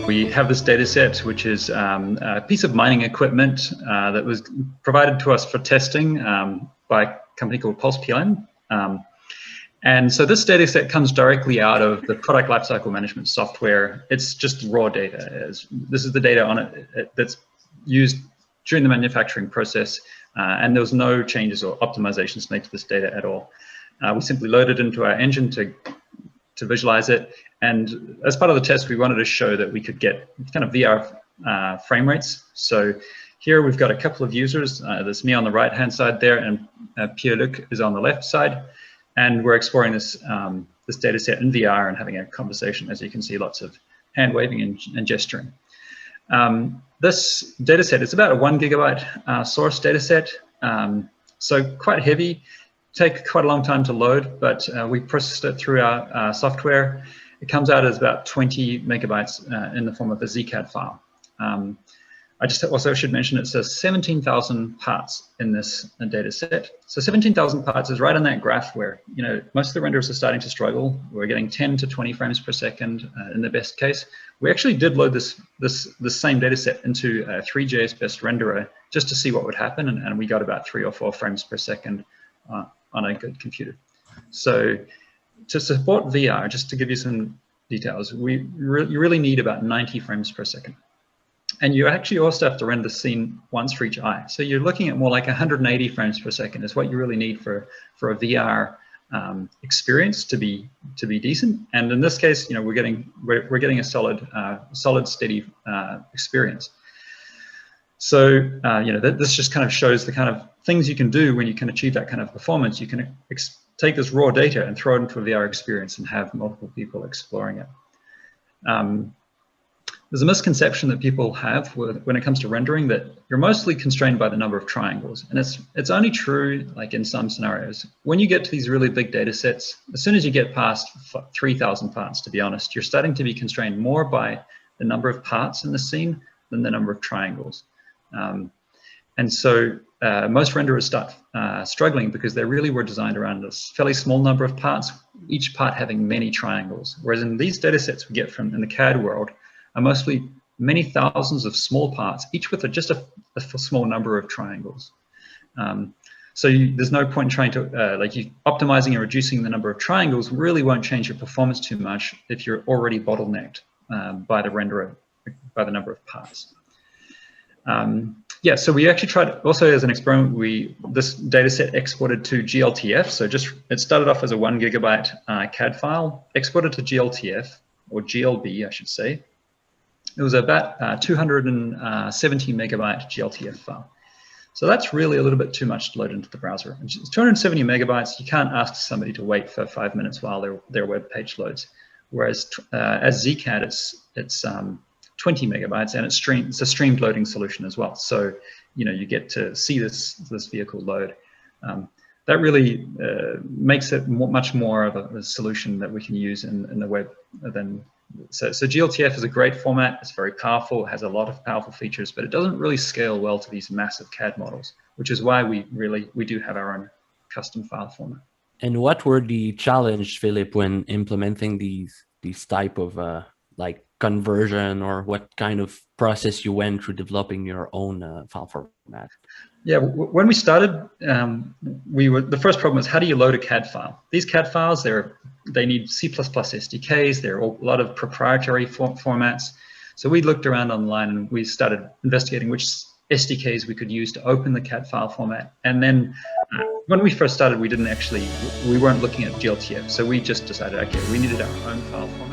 We have this data set, which is a piece of mining equipment that was provided to us for testing by a company called Pulse PLM. And so this data set comes directly out of the product lifecycle management software. It's just raw data. This is the data on it that's used during the manufacturing process, and there was no changes or optimizations made to this data at all. We simply load it into our engine to visualize it. And as part of the test, we wanted to show that we could get kind of VR frame rates. So here we've got a couple of users. There's me on the right-hand side there, and Pierre-Luc is on the left side. And we're exploring this, this data set in VR and having a conversation. As you can see, lots of hand waving and gesturing. This data set is about a 1 gigabyte source data set. So quite heavy, take quite a long time to load, but we processed it through our software. It comes out as about 20 megabytes in the form of a ZCAD file. I just also should mention it says 17,000 parts in this data set. So 17,000 parts is right on that graph where, you know, most of the renderers are starting to struggle. We're getting 10 to 20 frames per second in the best case. We actually did load this same data set into a 3JS best renderer just to see what would happen, and we got about 3 or 4 frames per second on a good computer. So to support VR, just to give you some details, you really need about 90 frames per second. And you actually also have to render the scene once for each eye. So you're looking at more like 180 frames per second is what you really need for a VR experience to be decent. And in this case, you know, we're getting a solid, steady experience. So you know, this just kind of shows the kind of things you can do when you can achieve that kind of performance. You can take this raw data and throw it into a VR experience and have multiple people exploring it. There's a misconception that people have when it comes to rendering that you're mostly constrained by the number of triangles. And it's only true like in some scenarios. When you get to these really big data sets, as soon as you get past 3,000 parts, to be honest, you're starting to be constrained more by the number of parts in the scene than the number of triangles. And so most renderers start struggling because they really were designed around this fairly small number of parts, each part having many triangles. Whereas in these data sets we get from in the CAD world, are mostly many thousands of small parts, each with just a small number of triangles. So there's no point in trying to, optimizing and reducing the number of triangles really won't change your performance too much if you're already bottlenecked by the renderer, by the number of parts. Yeah, so we actually tried, also as an experiment, this data set exported to gltf. So it started off as a 1 gigabyte CAD file, exported to gltf, or GLB, I should say. It was about 270 megabyte GLTF file. So that's really a little bit too much to load into the browser. It's 270 megabytes. You can't ask somebody to wait for 5 minutes while their web page loads. Whereas as ZCAD, it's 20 megabytes, and it's a streamed loading solution as well. So you know, you get to see this vehicle load. That really makes it much more of a solution that we can use in the web than. So gltf is a great format. It's very powerful. It has a lot of powerful features, but it doesn't really scale well to these massive CAD models, which is why we do have our own custom file format. And what were the challenges, Philip, when implementing these type of like conversion, or what kind of process you went through developing your own file format? Yeah, when we started, the first problem was, how do you load a CAD file? These CAD files, they need C++ SDKs. There are a lot of proprietary formats. So we looked around online and we started investigating which SDKs we could use to open the CAD file format. And then when we first started, we weren't looking at gltf. So we just decided, okay, we needed our own file format.